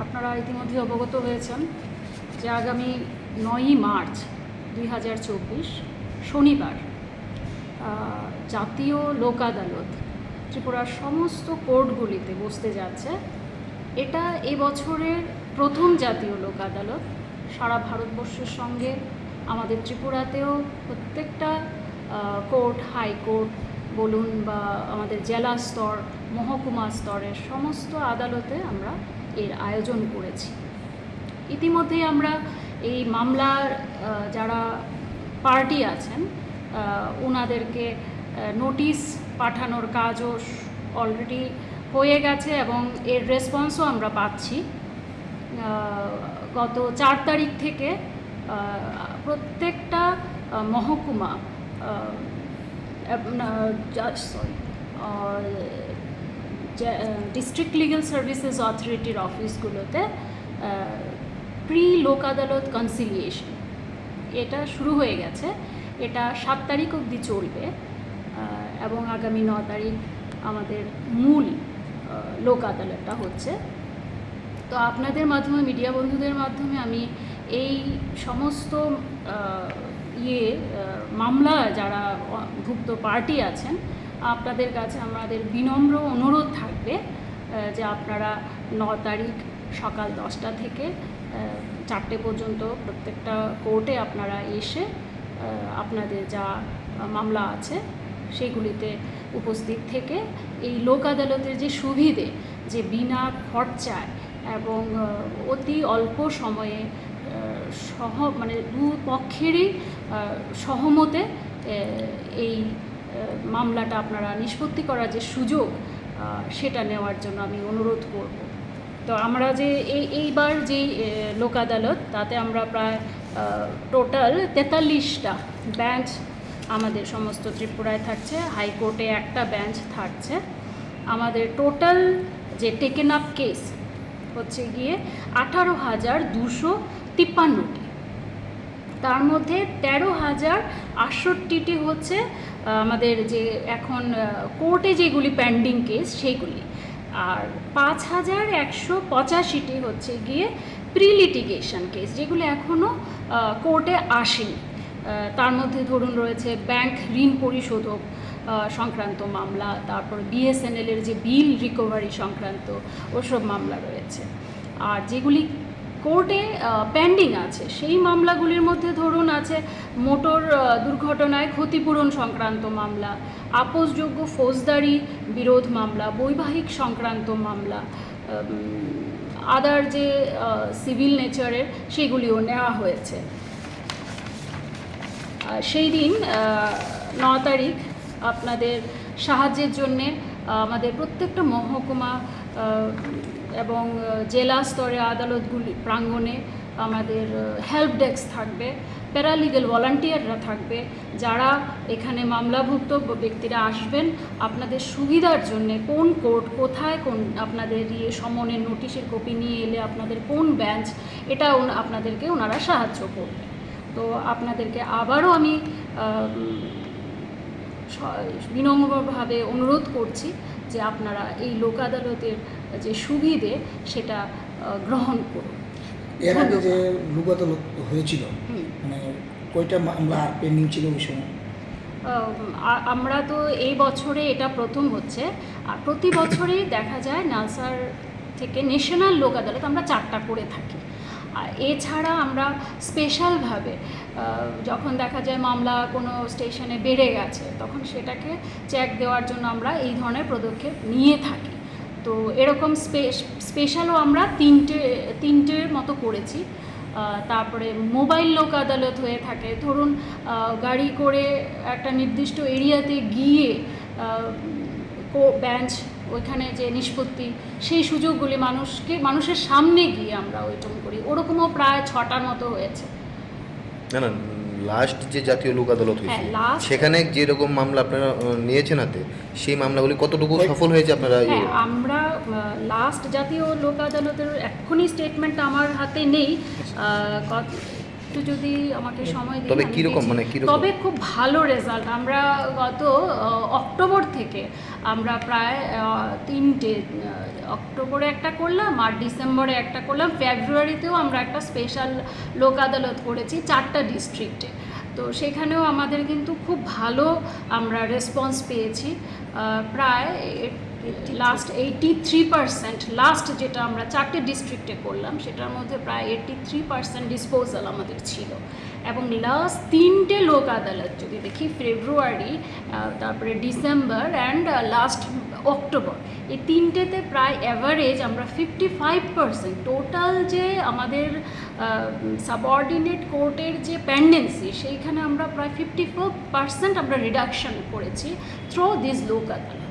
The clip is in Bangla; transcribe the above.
আপনারা ইতিমধ্যে অবগত হয়েছেন যে আগামী 9ই মার্চ 2024 শনিবার জাতীয় লোক আদালত ত্রিপুরার সমস্ত কোর্টগুলিতে বসতে যাচ্ছে। এটা এবছরের প্রথম জাতীয় লোক আদালত। সারা ভারতবর্ষের সঙ্গে আমাদের ত্রিপুরাতেও প্রত্যেকটা কোর্ট, হাইকোর্ট বলুন বা আমাদের জেলা স্তর, মহকুমা স্তরের সমস্ত আদালতে আমরা এর আয়োজন করেছি। ইতিমধ্যেই আমরা এই মামলার যারা পার্টি আছেন ওনাদেরকে নোটিশ পাঠানোর কাজও অলরেডি হয়ে গেছে এবং এর রেসপন্সও আমরা পাচ্ছি। গত 4 তারিখ থেকে প্রত্যেকটা মহকুমা ডিস্ট্রিক্ট লিগ্যাল সার্ভিসেস অথরিটির অফিসগুলোতে প্রি লোক আদালত কনসিলিয়েশন এটা শুরু হয়ে গেছে। এটা 7 তারিখ অবধি চলবে এবং আগামী 9 তারিখ আমাদের মূল লোক আদালতটা হচ্ছে। তো আপনাদের মাধ্যমে, মিডিয়া বন্ধুদের মাধ্যমে আমি এই সমস্ত মামলা যারা ভুক্ত পার্টি আছেন আপনাদের কাছে আমাদের বিনম্র অনুরোধ থাকবে যে আপনারা 9 তারিখ সকাল 10টা থেকে 4টে পর্যন্ত প্রত্যেকটা কোর্টে আপনারা এসে আপনাদের যা মামলা আছে সেগুলিতে উপস্থিত থেকে এই লোক আদালতের যে সুবিধে, যে বিনা খরচায় এবং অতি অল্প সময়ে দুপক্ষেরই সহমতে এই মামলাটা আপনারা নিষ্পত্তি করার যে সুযোগ সেটা নেওয়ার জন্য আমি অনুরোধ করব। তো আমরা যে এইবার যেই লোক আদালত তাতে আমরা প্রায় টোটাল 43টা বেঞ্চ আমাদের সমস্ত ত্রিপুরায় থাকছে, হাইকোর্টে একটা বেঞ্চ থাকছে। আমাদের টোটাল যে টেকেন আপ কেস হচ্ছে গিয়ে 18,253টি, তার মধ্যে 13,068টি হচ্ছে আমাদের যে এখন কোর্টে যেগুলি পেন্ডিং কেস সেইগুলি, আর 5,185টি হচ্ছে গিয়ে প্রি লিটিগেশন কেস যেগুলি এখনও কোর্টে আসেনি। তার মধ্যে ধরুন রয়েছে ব্যাংক ঋণ পরিশোধক সংক্রান্ত মামলা, তারপর বিএসএনএলের যে বিল রিকভারি সংক্রান্ত ওসব মামলা রয়েছে। আর যেগুলি কোর্টে পেন্ডিং আছে সেই মামলাগুলির মধ্যে ধরুন আছে মোটর দুর্ঘটনায় ক্ষতিপূরণ সংক্রান্ত মামলা, আপোসযোগ্য ফৌজদারি বিরোধ মামলা, বৈবাহিক সংক্রান্ত মামলা, আদার যে সিভিল নেচারের সেগুলিও নেওয়া হয়েছে। সেই দিন 9 তারিখ আপনাদের সাহায্যের জন্যে আমাদের প্রত্যেকটা মহকুমা এবং জেলা স্তরে আদালতগুলি প্রাঙ্গণে আমাদের হেল্প ডেস্ক থাকবে, প্যারালিগ্যাল ভলান্টিয়াররা থাকবে, যারা এখানে মামলাভুক্ত ব্যক্তিরা আসবেন আপনাদের সুবিধার জন্যে কোন কোর্ট কোথায়, কোন আপনাদের সমনের নোটিশের কপি নিয়ে এলে আপনাদের কোন বেঞ্চ, এটা আপনাদেরকে ওনারা সাহায্য করবে। তো আপনাদেরকে আবারও আমি বিনম্রভাবে অনুরোধ করছি যে আপনারা এই লোক আদালতের যে সুবিধে সেটা গ্রহণ করুন। এর আগে যে লোক আদালত হয়েছিল মানে কয়টা মামলা পেন্ডিং ছিল ওই সময়? আমরা তো এই বছরে এটা প্রথম হচ্ছে, আর প্রতি বছরেই দেখা যায় নালসার থেকে ন্যাশনাল লোক আদালত আমরা 4টা করে থাকি। আর এছাড়া আমরা স্পেশালভাবে যখন দেখা যায় মামলা কোনো স্টেশনে বেড়ে গেছে তখন সেটাকে চেক দেওয়ার জন্য আমরা এই ধরনের পদক্ষেপ নিয়ে থাকি। তো এরকম স্পেশালও আমরা তিনটের মতো করেছি। তারপরে মোবাইল লোক আদালত হয়ে থাকে, ধরুন গাড়ি করে একটা নির্দিষ্ট এরিয়াতে গিয়ে বেঞ্চ ওইখানে যে নিষ্পত্তি সেই সুযোগগুলি মানুষের সামনে গিয়ে আমরা ওইরকম করি। ওরকমও প্রায় 6টার মতো হয়েছে। না, লাস্ট যে জাতীয় লোক আদালত হয়েছে সেখানে যেরকম মামলা আপনারা নিয়েছেন হাতে, সেই মামলাগুলি কতটুকু সফল হয়েছে আপনারা? আমরা লাস্ট জাতীয় লোক আদালতের এক্ষুনি স্টেটমেন্ট আমার হাতে নেই, একটু যদি আমাকে সময় দিন তবে আমি কিরকম দিচ্ছি। মানে কিরকম? তবে খুব ভালো রেজাল্ট। আমরা গত অক্টোবর থেকে আমরা প্রায় 3টে অক্টোবরে একটা করলাম, আর ডিসেম্বরে একটা করলাম, ফেব্রুয়ারিতেও আমরা একটা স্পেশাল লোক আদালত করেছি 4টা ডিস্ট্রিক্টে। তো সেখানেও আমাদের কিন্তু খুব ভালো আমরা রেসপন্স পেয়েছি। প্রায় লাস্ট 83%, লাস্ট যেটা আমরা 4টে ডিস্ট্রিক্টে করলাম সেটার মধ্যে প্রায় 83% ডিসপোজাল আমাদের ছিল। এবং লাস্ট 3টে লোক আদালত যদি দেখি, ফেব্রুয়ারি, তারপরে ডিসেম্বর অ্যান্ড লাস্ট অক্টোবর, এই 3টেতে প্রায় অ্যাভারেজ আমরা 55% টোটাল যে আমাদের সাবঅর্ডিনেট কোর্টের যে পেন্ডেন্সি, সেইখানে আমরা প্রায় 54% আমরা রিডাকশন করেছি থ্রু দিস লোক আদালত।